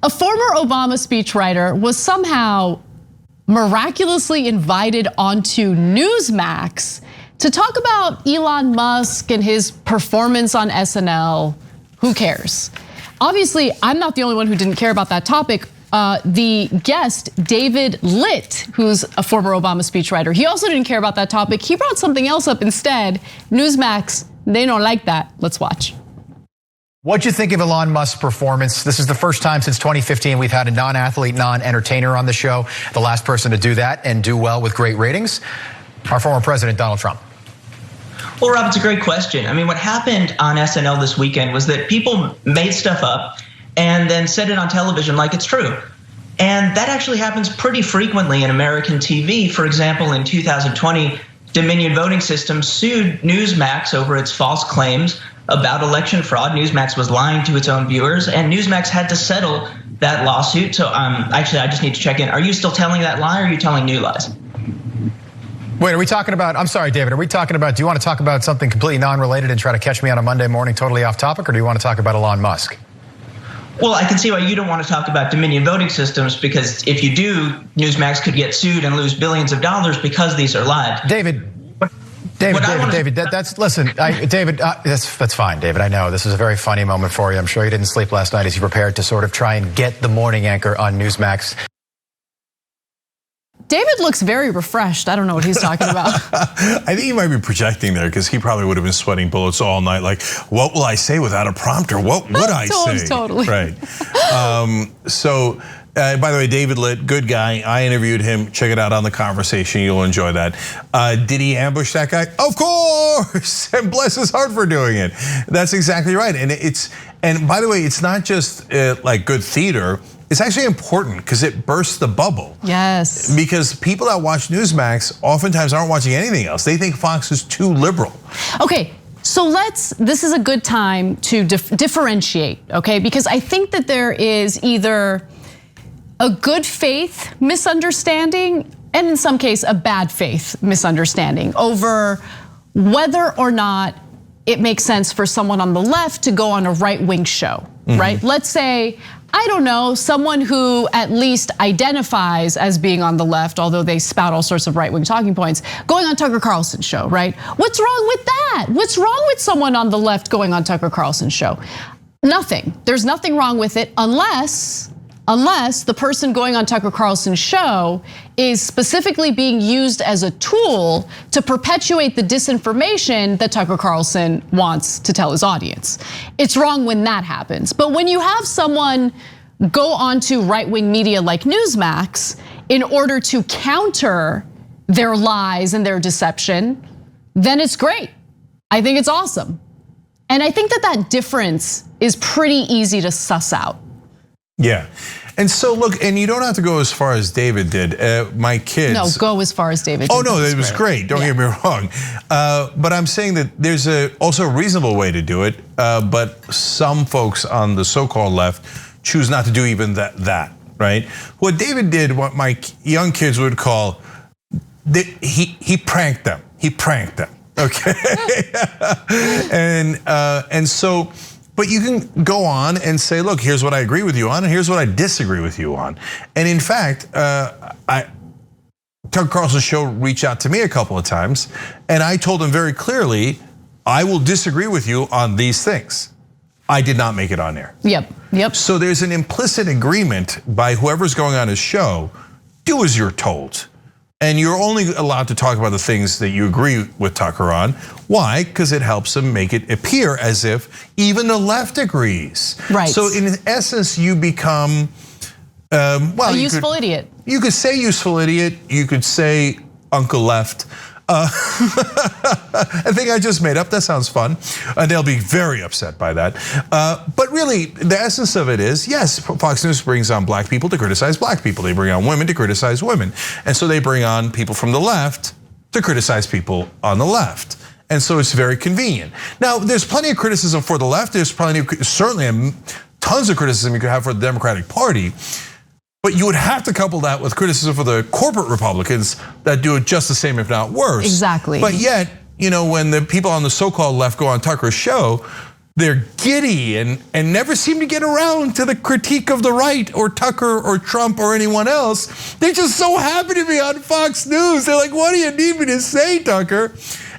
A former Obama speechwriter was somehow miraculously invited onto Newsmax to talk about Elon Musk and his performance on SNL. Who cares? Obviously, I'm not the only one who didn't care about that topic. The guest, David Litt, who's a former Obama speechwriter, he also didn't care about that topic. He brought something else up instead. Newsmax, they don't like that. Let's watch. What'd you think of Elon Musk's performance? This is the first time since 2015 we've had a non-athlete, non-entertainer on the show. The last person to do that and do well with great ratings, our former president, Donald Trump. Well, Rob, it's a great question. I mean, what happened on SNL this weekend was that people made stuff up and then said it on television like it's true. And that actually happens pretty frequently in American TV. For example, in 2020, Dominion Voting Systems sued Newsmax over its false claims about election fraud. Newsmax was lying to its own viewers, and Newsmax had to settle that lawsuit. So actually, I just need to check in. Are you still telling that lie, or are you telling new lies? Wait, are we talking about, I'm sorry, David, are we talking about, do you want to talk about something completely non-related and try to catch me on a Monday morning totally off topic, or do you want to talk about Elon Musk? Well, I can see why you don't want to talk about Dominion Voting Systems, because if you do, Newsmax could get sued and lose billions of dollars because these are live. David, that's fine, David. I know this is a very funny moment for you. I'm sure you didn't sleep last night as you prepared to sort of try and get the morning anchor on Newsmax. David looks very refreshed. I don't know what he's talking about. I think he might be projecting there, because he probably would have been sweating bullets all night. Like, what will I say without a prompter? What would I say? Totally. Right. By the way, David Litt, good guy. I interviewed him. Check it out on The Conversation. You'll enjoy that. Did he ambush that guy? Of course. And bless his heart for doing it. That's exactly right. And by the way, it's not just like good theater. It's actually important because it bursts the bubble. Yes. Because people that watch Newsmax oftentimes aren't watching anything else. They think Fox is too liberal. Okay, so this is a good time to differentiate, okay? Because I think that there is either a good faith misunderstanding and in some case a bad faith misunderstanding over whether or not it makes sense for someone on the left to go on a right-wing show, right? Let's say, I don't know, someone who at least identifies as being on the left, although they spout all sorts of right-wing talking points, going on Tucker Carlson's show, right? What's wrong with that? What's wrong with someone on the left going on Tucker Carlson's show? Nothing. There's nothing wrong with it unless the person going on Tucker Carlson's show is specifically being used as a tool to perpetuate the disinformation that Tucker Carlson wants to tell his audience. It's wrong when that happens. But when you have someone go onto right-wing media like Newsmax in order to counter their lies and their deception, then it's great. I think it's awesome. And I think that difference is pretty easy to suss out. Yeah. And so look, and you don't have to go as far as David did. My kids. No, go as far as David did. Oh no, it was great. Don't get me wrong. But I'm saying that there's also a reasonable way to do it. But some folks on the so-called left choose not to do even that, right? What David did, what my young kids would call, he pranked them. He pranked them. Okay. and so. But you can go on and say, look, here's what I agree with you on, and here's what I disagree with you on. And in fact, Tucker Carlson's show reached out to me a couple of times, and I told him very clearly, I will disagree with you on these things. I did not make it on air. Yep. So there's an implicit agreement by whoever's going on his show, do as you're told. And you're only allowed to talk about the things that you agree with Tucker on. Why? Because it helps him make it appear as if even the left agrees. Right. So in essence, you become, a useful idiot. You could say useful idiot. You could say Uncle Left. I think I just made up. That sounds fun. They'll be very upset by that. But really, the essence of it is, yes, Fox News brings on black people to criticize black people. They bring on women to criticize women. And so they bring on people from the left to criticize people on the left. And so it's very convenient. Now, there's plenty of criticism for the left. There's certainly tons of criticism you could have for the Democratic Party. But you would have to couple that with criticism for the corporate Republicans that do it just the same, if not worse. Exactly. But yet, when the people on the so-called left go on Tucker's show, they're giddy and never seem to get around to the critique of the right or Tucker or Trump or anyone else. They're just so happy to be on Fox News. They're like, what do you need me to say, Tucker?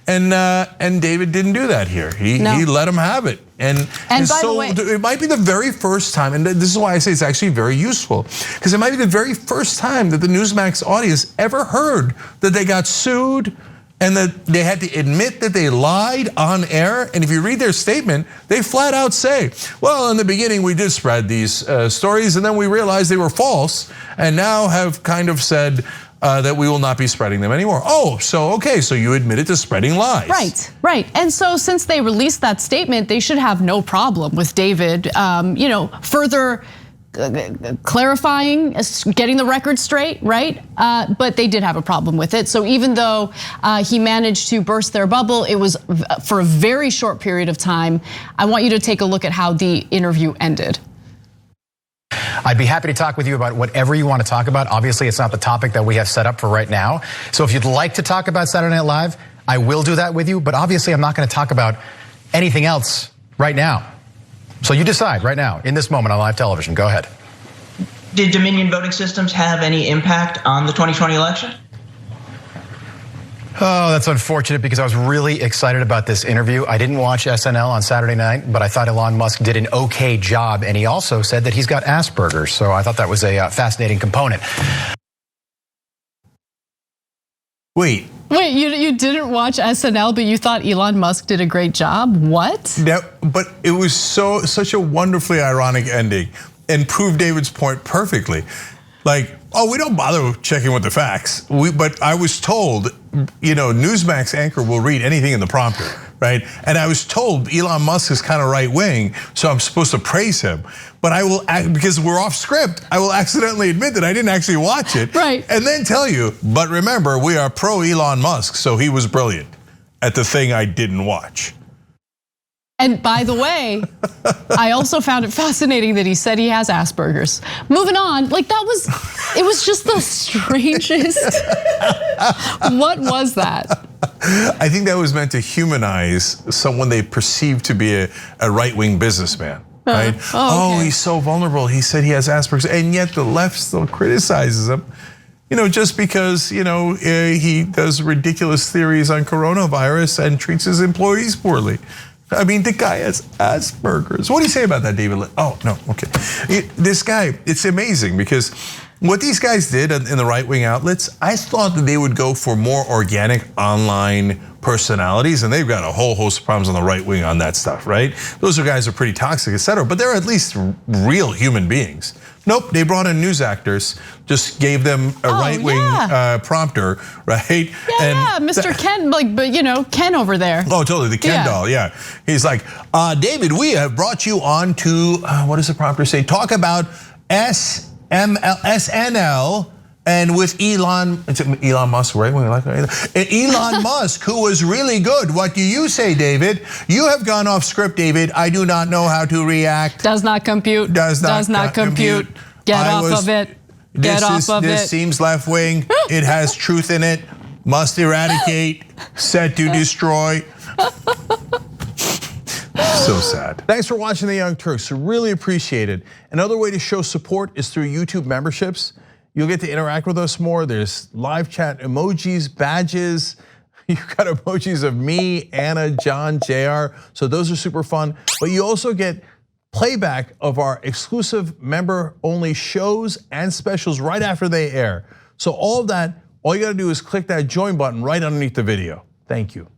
And David didn't do that here. He let him have it. And by so the way, it might be the very first time, and this is why I say it's actually very useful, because it might be the very first time that the Newsmax audience ever heard that they got sued and that they had to admit that they lied on air. And if you read their statement, they flat out say, well, in the beginning we did spread these stories and then we realized they were false and now have kind of said that we will not be spreading them anymore. Oh, so okay, so you admitted to spreading lies. Right. And so since they released that statement, they should have no problem with David, further clarifying, getting the record straight, right? But they did have a problem with it. So even though he managed to burst their bubble, it was for a very short period of time. I want you to take a look at how the interview ended. I'd be happy to talk with you about whatever you want to talk about. Obviously, it's not the topic that we have set up for right now. So if you'd like to talk about Saturday Night Live, I will do that with you. But obviously, I'm not going to talk about anything else right now. So you decide right now, in this moment on live television. Go ahead. Did Dominion voting systems have any impact on the 2020 election? Oh, that's unfortunate because I was really excited about this interview. I didn't watch SNL on Saturday night, but I thought Elon Musk did an okay job. And he also said that he's got Asperger's. So I thought that was a fascinating component. Wait, you didn't watch SNL, but you thought Elon Musk did a great job? What? But it was such a wonderfully ironic ending and proved David's point perfectly. Like, oh, we don't bother checking with the facts. But I was told, Newsmax anchor will read anything in the prompter, right? And I was told Elon Musk is kind of right wing, so I'm supposed to praise him. But I will, because we're off script, I will accidentally admit that I didn't actually watch it. Right. And then tell you, but remember, we are pro Elon Musk, so he was brilliant at the thing I didn't watch. And by the way, I also found it fascinating that he said he has Asperger's. Moving on, it was just the strangest. What was that? I think that was meant to humanize someone they perceive to be a right-wing businessman, right? Oh, okay. He's so vulnerable. He said he has Asperger's, and yet the left still criticizes him. Just because, he does ridiculous theories on coronavirus and treats his employees poorly. I mean, the guy has Asperger's. What do you say about that, David? Oh, no, okay. This guy, it's amazing because what these guys did in the right-wing outlets, I thought that they would go for more organic online personalities, and they've got a whole host of problems on the right wing on that stuff, right? Those guys are pretty toxic, etc. But they're at least real human beings. Nope, they brought in news actors, just gave them a right-wing prompter, right? Yeah, Mr. Ken, but Ken over there. Oh, totally, the Ken doll, yeah. He's like, David, we have brought you on to, what does the prompter say? Talk about SNL. And with Elon Musk, right? Elon Musk, who was really good. What do you say, David? You have gone off script, David. I do not know how to react. Does not compute. Does not compute. Get off of it. Get off of it. This seems left wing. It has truth in it. Must eradicate. Set to destroy. So sad. Thanks for watching The Young Turks. Really appreciate it. Another way to show support is through YouTube memberships. You'll get to interact with us more. There's live chat emojis, badges. You've got emojis of me, Anna, John, JR. So those are super fun. But you also get playback of our exclusive member-only shows and specials right after they air. So all of that, all you gotta do is click that join button right underneath the video. Thank you.